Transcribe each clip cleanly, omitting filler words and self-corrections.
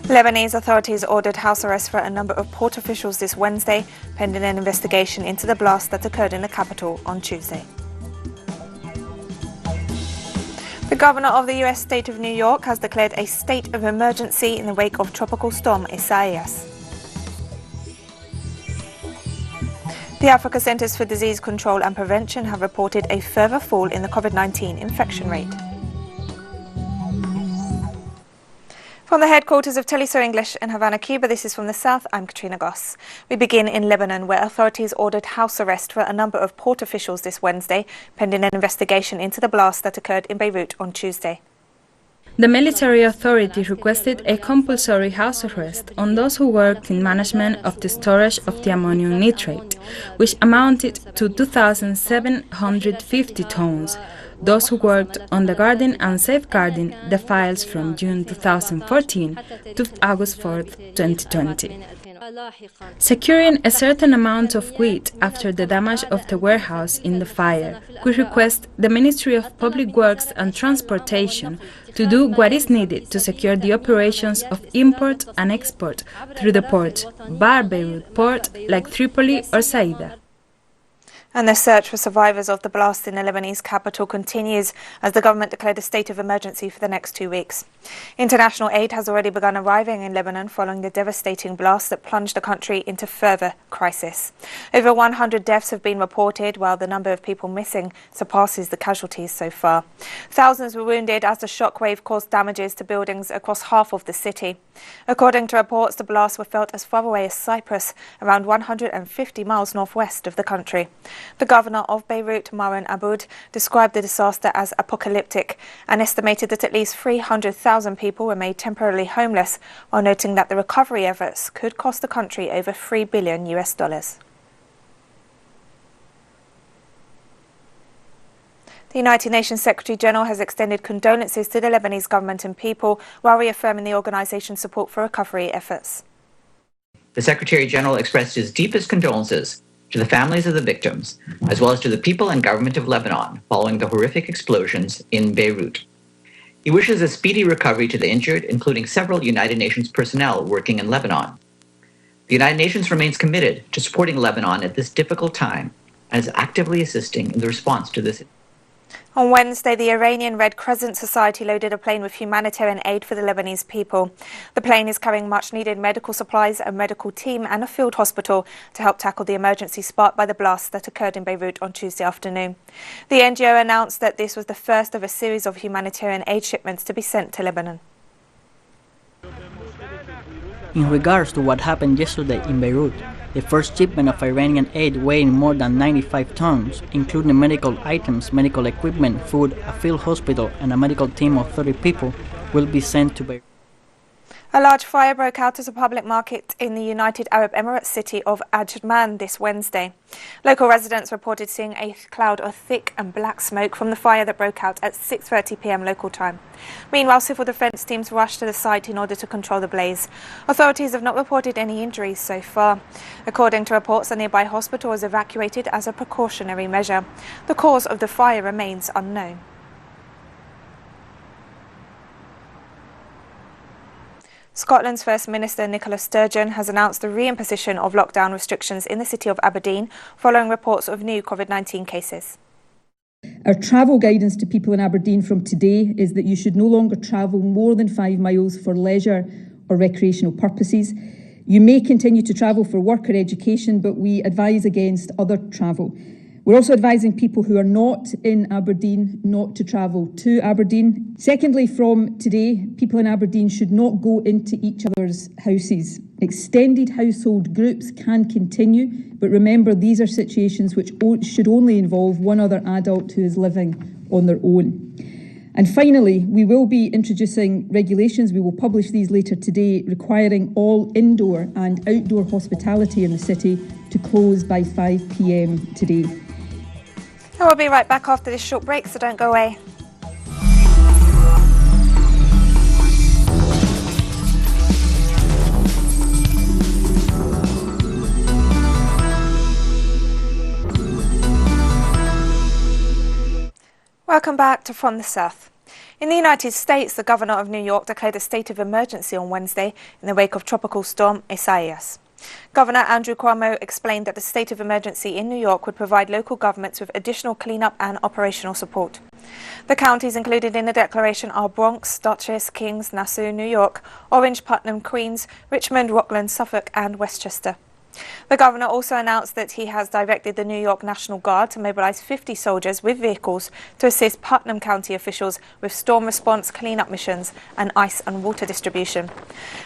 Lebanese authorities ordered house arrest for a number of port officials this Wednesday, pending an investigation into the blast that occurred in the capital on Tuesday. The governor of the U.S. state of New York has declared a state of emergency in the wake of Tropical Storm Isaias. The Africa Centers for Disease Control and Prevention have reported a further fall in the COVID-19 infection rate. From the headquarters of Teleso English in Havana, Cuba, this is From the South, I'm Katrina Goss. We begin in Lebanon, where authorities ordered house arrest for a number of port officials this Wednesday, pending an investigation into the blast that occurred in Beirut on Tuesday. The military authority requested a compulsory house arrest on those who worked in management of the storage of the ammonium nitrate, which amounted to 2,750 tons. Those who worked on the guarding and safeguarding the files from June 2014 to August 4, 2020. Securing a certain amount of wheat after the damage of the warehouse in the fire, we request the Ministry of Public Works and Transportation to do what is needed to secure the operations of import and export through the ports, Bar Beirut Port, like Tripoli or Saida. And the search for survivors of the blast in the Lebanese capital continues as the government declared a state of emergency for the next 2 weeks. International aid has already begun arriving in Lebanon following the devastating blast that plunged the country into further crisis. Over 100 deaths have been reported, while the number of people missing surpasses the casualties so far. Thousands were wounded as the shockwave caused damages to buildings across half of the city. According to reports, the blasts were felt as far away as Cyprus, around 150 miles northwest of the country. The governor of Beirut, Maran Aboud, described the disaster as apocalyptic and estimated that at least 300,000 people were made temporarily homeless, while noting that the recovery efforts could cost the country over $3 billion. The United Nations Secretary General has extended condolences to the Lebanese government and people while reaffirming the organization's support for recovery efforts. The Secretary General expressed his deepest condolences to the families of the victims, as well as to the people and government of Lebanon following the horrific explosions in Beirut. He wishes a speedy recovery to the injured, including several United Nations personnel working in Lebanon. The United Nations remains committed to supporting Lebanon at this difficult time and is actively assisting in the response to this. On Wednesday, the Iranian Red Crescent Society loaded a plane with humanitarian aid for the Lebanese people. The plane is carrying much-needed medical supplies, a medical team and a field hospital to help tackle the emergency sparked by the blast that occurred in Beirut on Tuesday afternoon. The NGO announced that this was the first of a series of humanitarian aid shipments to be sent to Lebanon. In regards to what happened yesterday in Beirut, the first shipment of Iranian aid weighing more than 95 tons, including medical items, medical equipment, food, a field hospital, and a medical team of 30 people, will be sent to Beirut. A large fire broke out at a public market in the United Arab Emirates city of Ajman this Wednesday. Local residents reported seeing a cloud of thick and black smoke from the fire that broke out at 6:30 p.m. local time. Meanwhile, civil defence teams rushed to the site in order to control the blaze. Authorities have not reported any injuries so far. According to reports, a nearby hospital was evacuated as a precautionary measure. The cause of the fire remains unknown. Scotland's First Minister Nicola Sturgeon has announced the reimposition of lockdown restrictions in the city of Aberdeen following reports of new COVID-19 cases. Our travel guidance to people in Aberdeen from today is that you should no longer travel more than 5 miles for leisure or recreational purposes. You may continue to travel for work or education, but we advise against other travel. We're also advising people who are not in Aberdeen not to travel to Aberdeen. Secondly, from today, people in Aberdeen should not go into each other's houses. Extended household groups can continue, but remember these are situations which should only involve one other adult who is living on their own. And finally, we will be introducing regulations, we will publish these later today, requiring all indoor and outdoor hospitality in the city to close by 5 p.m. today. And we'll be right back after this short break, so don't go away. Welcome back to From the South. In the United States, the governor of New York declared a state of emergency on Wednesday in the wake of tropical storm Isaias. Governor Andrew Cuomo explained that the state of emergency in New York would provide local governments with additional cleanup and operational support. The counties included in the declaration are Bronx, Dutchess, Kings, Nassau, New York, Orange, Putnam, Queens, Richmond, Rockland, Suffolk and Westchester. The governor also announced that he has directed the New York National Guard to mobilize 50 soldiers with vehicles to assist Putnam County officials with storm response, cleanup missions and ice and water distribution.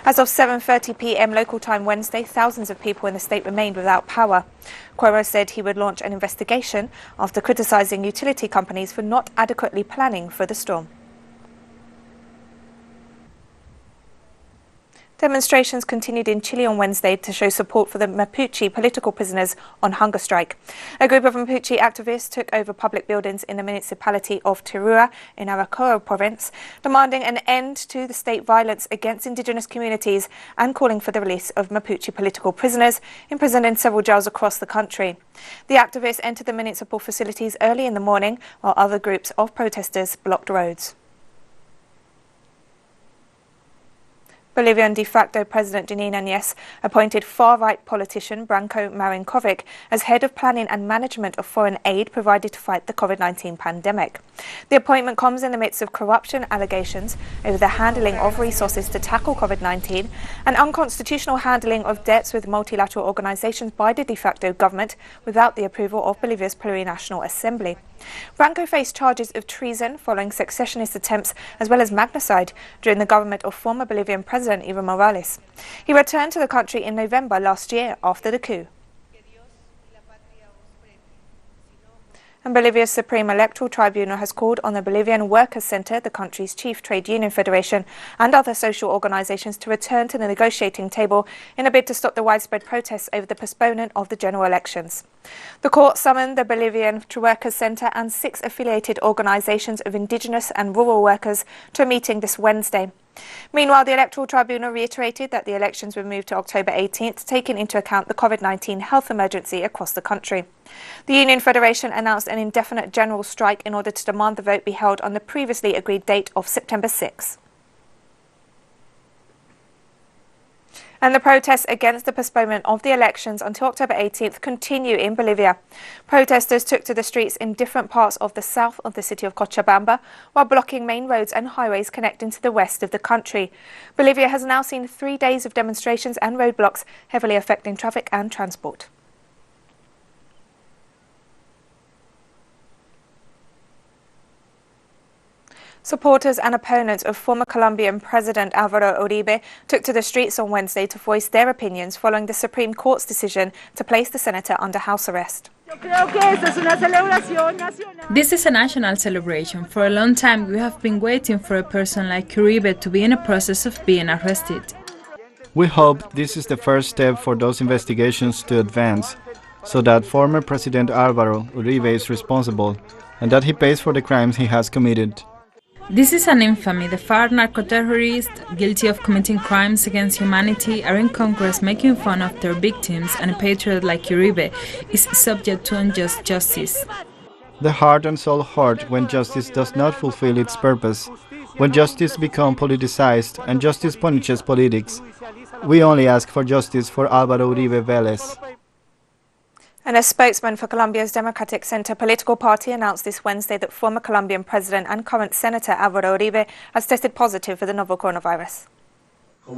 As of 7:30 p.m. local time Wednesday, thousands of people in the state remained without power. Cuomo said he would launch an investigation after criticizing utility companies for not adequately planning for the storm. Demonstrations continued in Chile on Wednesday to show support for the Mapuche political prisoners on hunger strike. A group of Mapuche activists took over public buildings in the municipality of Teruel in Arauco province, demanding an end to the state violence against indigenous communities and calling for the release of Mapuche political prisoners imprisoned in several jails across the country. The activists entered the municipal facilities early in the morning, while other groups of protesters blocked roads. Bolivian de facto President Janine Áñez appointed far-right politician Branko Marinkovic as head of planning and management of foreign aid provided to fight the COVID-19 pandemic. The appointment comes in the midst of corruption allegations over the handling of resources to tackle COVID-19 and unconstitutional handling of debts with multilateral organizations by the de facto government without the approval of Bolivia's Plurinational Assembly. Branco faced charges of treason following secessionist attempts as well as magnacide during the government of former Bolivian President Evo Morales. He returned to the country in November last year after the coup. And Bolivia's Supreme Electoral Tribunal has called on the Bolivian Workers' Center, the country's chief trade union federation, and other social organizations to return to the negotiating table in a bid to stop the widespread protests over the postponement of the general elections. The court summoned the Bolivian Workers' Center and 6 affiliated organizations of indigenous and rural workers to a meeting this Wednesday. Meanwhile, the Electoral Tribunal reiterated that the elections were moved to October 18th, taking into account the COVID-19 health emergency across the country. The Union Federation announced an indefinite general strike in order to demand the vote be held on the previously agreed date of September 6. And the protests against the postponement of the elections until October 18th continue in Bolivia. Protesters took to the streets in different parts of the south of the city of Cochabamba, while blocking main roads and highways connecting to the west of the country. Bolivia has now seen 3 days of demonstrations and roadblocks, heavily affecting traffic and transport. Supporters and opponents of former Colombian President Álvaro Uribe took to the streets on Wednesday to voice their opinions following the Supreme Court's decision to place the senator under house arrest. This is a national celebration. For a long time we have been waiting for a person like Uribe to be in a process of being arrested. We hope this is the first step for those investigations to advance, so that former President Álvaro Uribe is responsible and that he pays for the crimes he has committed. This is an infamy. The FARC narco-terrorists guilty of committing crimes against humanity are in Congress making fun of their victims, and a patriot like Uribe is subject to unjust justice. The heart and soul hurt when justice does not fulfill its purpose, when justice becomes politicized and justice punishes politics. We only ask for justice for Álvaro Uribe Vélez. And a spokesman for Colombia's Democratic Center political party announced this Wednesday that former Colombian President and current Senator Álvaro Uribe has tested positive for the novel coronavirus.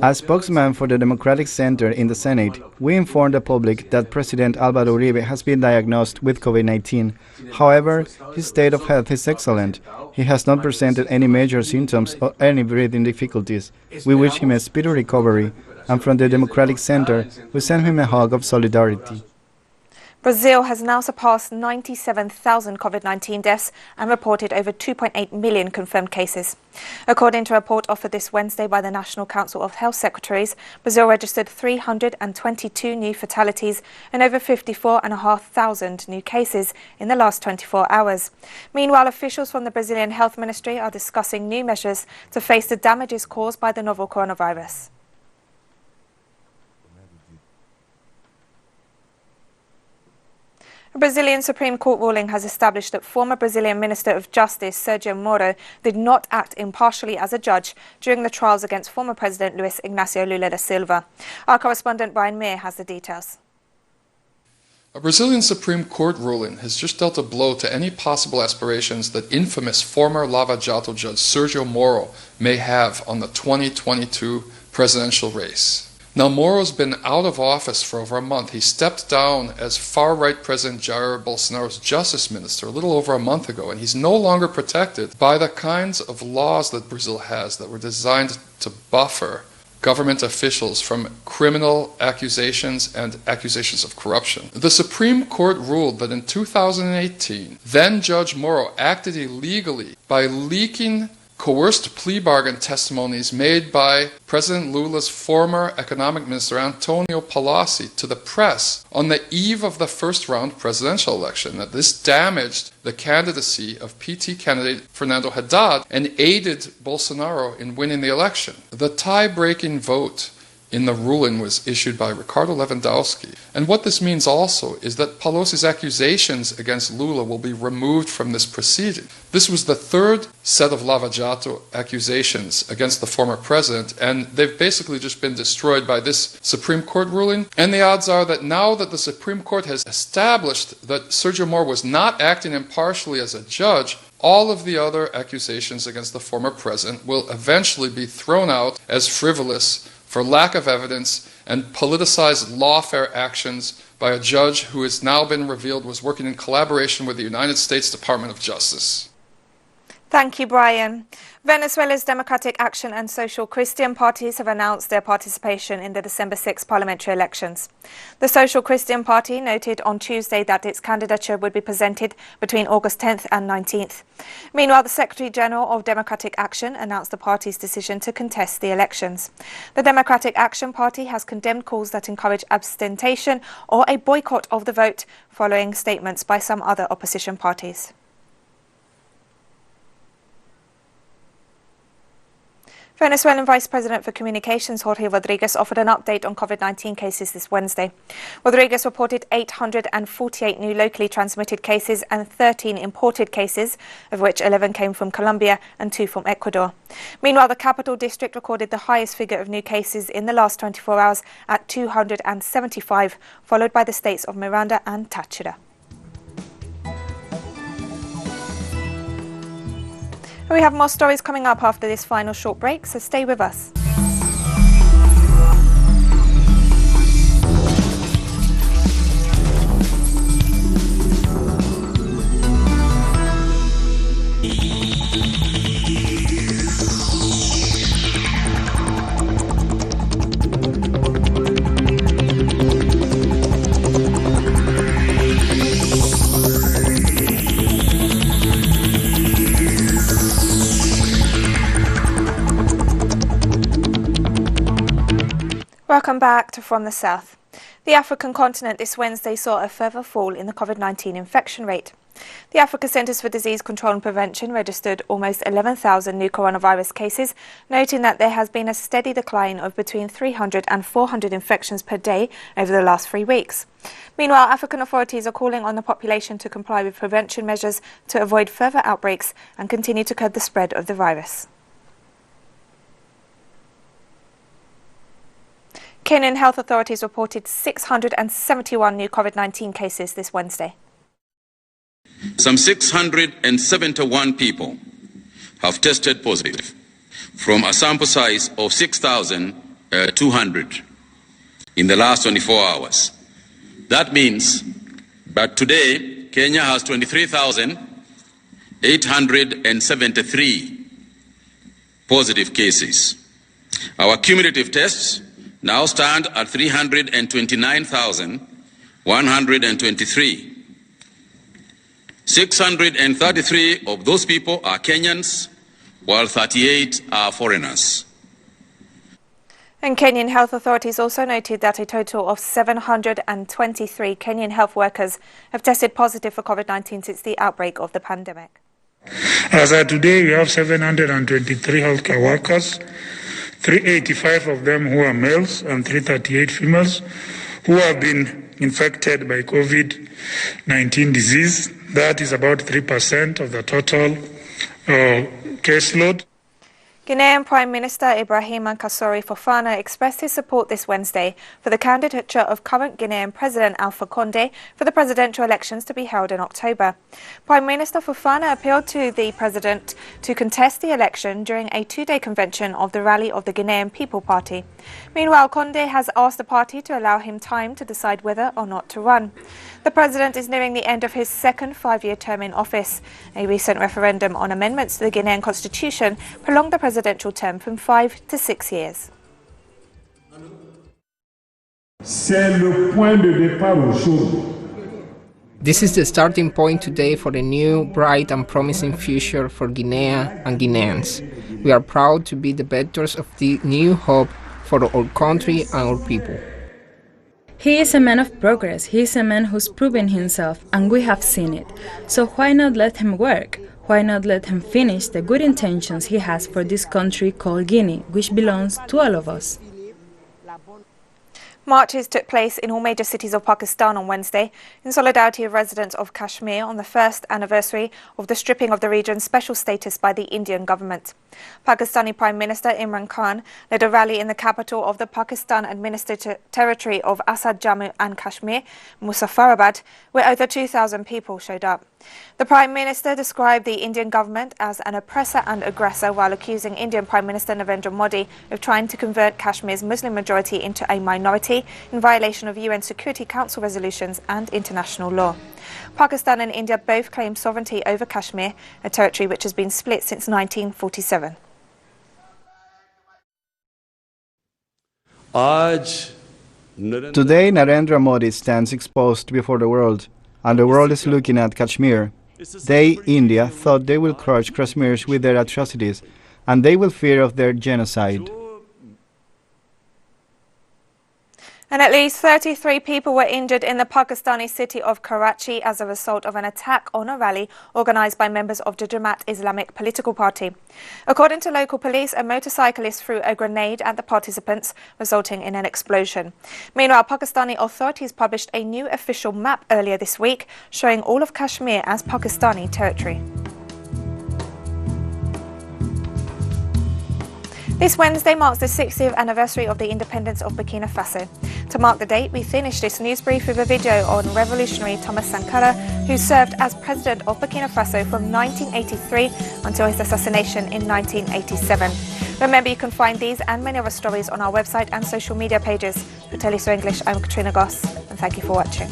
As spokesman for the Democratic Center in the Senate, we informed the public that President Álvaro Uribe has been diagnosed with COVID-19. However, his state of health is excellent. He has not presented any major symptoms or any breathing difficulties. We wish him a speedy recovery, and from the Democratic Center, we send him a hug of solidarity. Brazil has now surpassed 97,000 COVID-19 deaths and reported over 2.8 million confirmed cases. According to a report offered this Wednesday by the National Council of Health Secretaries, Brazil registered 322 new fatalities and over 54,500 new cases in the last 24 hours. Meanwhile, officials from the Brazilian Health Ministry are discussing new measures to face the damages caused by the novel coronavirus. A Brazilian Supreme Court ruling has established that former Brazilian Minister of Justice Sergio Moro did not act impartially as a judge during the trials against former President Luiz Inácio Lula da Silva. Our correspondent Brian Meir has the details. A Brazilian Supreme Court ruling has just dealt a blow to any possible aspirations that infamous former Lava Jato judge Sergio Moro may have on the 2022 presidential race. Now, Moro's been out of office for over a month. He stepped down as far-right President Jair Bolsonaro's justice minister a little over a month ago, and he's no longer protected by the kinds of laws that Brazil has that were designed to buffer government officials from criminal accusations and accusations of corruption. The Supreme Court ruled that in 2018, then Judge Moro acted illegally by leaking coerced plea bargain testimonies made by President Lula's former economic minister Antonio Palocci to the press on the eve of the first-round presidential election. That this damaged the candidacy of PT candidate Fernando Haddad and aided Bolsonaro in winning the election. The tie-breaking vote in the ruling was issued by Ricardo Lewandowski. And what this means also is that Paloci's accusations against Lula will be removed from this proceeding. This was the third set of Lava Jato accusations against the former president, and they've basically just been destroyed by this Supreme Court ruling. And the odds are that now that the Supreme Court has established that Sergio Moro was not acting impartially as a judge, all of the other accusations against the former president will eventually be thrown out as frivolous for lack of evidence and politicized lawfare actions by a judge who has now been revealed was working in collaboration with the United States Department of Justice. Thank you, Brian. Venezuela's Democratic Action and Social Christian parties have announced their participation in the December 6 parliamentary elections. The Social Christian Party noted on Tuesday that its candidature would be presented between August 10th and 19th. Meanwhile, the Secretary General of Democratic Action announced the party's decision to contest the elections. The Democratic Action Party has condemned calls that encourage abstention or a boycott of the vote, following statements by some other opposition parties. Venezuelan Vice President for Communications Jorge Rodriguez offered an update on COVID-19 cases this Wednesday. Rodriguez reported 848 new locally transmitted cases and 13 imported cases, of which 11 came from Colombia and 2 from Ecuador. Meanwhile, the capital district recorded the highest figure of new cases in the last 24 hours at 275, followed by the states of Miranda and Táchira. We have more stories coming up after this final short break, so stay with us. Welcome back to From the South. The African continent this Wednesday saw a further fall in the COVID-19 infection rate. The Africa Centres for Disease Control and Prevention registered almost 11,000 new coronavirus cases, noting that there has been a steady decline of between 300 and 400 infections per day over the last 3 weeks. Meanwhile, African authorities are calling on the population to comply with prevention measures to avoid further outbreaks and continue to curb the spread of the virus. Kenyan health authorities reported 671 new COVID-19 cases this Wednesday. Some 671 people have tested positive from a sample size of 6,200 in the last 24 hours. That means that today Kenya has 23,873 positive cases. Our cumulative tests now stand at 329,123. 633 of those people are Kenyans, while 38 are foreigners. And Kenyan health authorities also noted that a total of 723 Kenyan health workers have tested positive for COVID-19 since the outbreak of the pandemic. As of today, we have 723 healthcare workers, 385 of them who are males and 338 females, who have been infected by COVID-19 disease. That is about 3% of the total caseload. Guinean Prime Minister Ibrahim Kassory Fofana expressed his support this Wednesday for the candidature of current Guinean President Alpha Condé for the presidential elections to be held in October. Prime Minister Fofana appealed to the president to contest the election during a two-day convention of the rally of the Guinean People Party. Meanwhile, Condé has asked the party to allow him time to decide whether or not to run. The president is nearing the end of his second five-year term in office. A recent referendum on amendments to the Guinean constitution prolonged the presidential term from 5 to 6 years. This is the starting point today for a new, bright and promising future for Guinea and Guineans. We are proud to be the vectors of the new hope for our country and our people. He is a man of progress, he is a man who's proven himself, and we have seen it. So why not let him work? Why not let him finish the good intentions he has for this country called Guinea, which belongs to all of us? Marches took place in all major cities of Pakistan on Wednesday in solidarity with residents of Kashmir on the first anniversary of the stripping of the region's special status by the Indian government. Pakistani Prime Minister Imran Khan led a rally in the capital of the Pakistan-administered territory of Azad Jammu and Kashmir, Muzaffarabad, where over 2,000 people showed up. The Prime Minister described the Indian government as an oppressor and aggressor while accusing Indian Prime Minister Narendra Modi of trying to convert Kashmir's Muslim majority into a minority in violation of UN Security Council resolutions and international law. Pakistan and India both claim sovereignty over Kashmir, a territory which has been split since 1947. Today, Narendra Modi stands exposed before the world, and the world is looking at Kashmir. They, India, thought they will crush Kashmirs with their atrocities, and they will fear of their genocide. And at least 33 people were injured in the Pakistani city of Karachi as a result of an attack on a rally organised by members of the Jamaat Islamic political party. According to local police, a motorcyclist threw a grenade at the participants, resulting in an explosion. Meanwhile, Pakistani authorities published a new official map earlier this week, showing all of Kashmir as Pakistani territory. This Wednesday marks the 60th anniversary of the independence of Burkina Faso. To mark the date, we finished this news brief with a video on revolutionary Thomas Sankara, who served as president of Burkina Faso from 1983 until his assassination in 1987. Remember, you can find these and many other stories on our website and social media pages. For Teleso English, I'm Katrina Goss, and thank you for watching.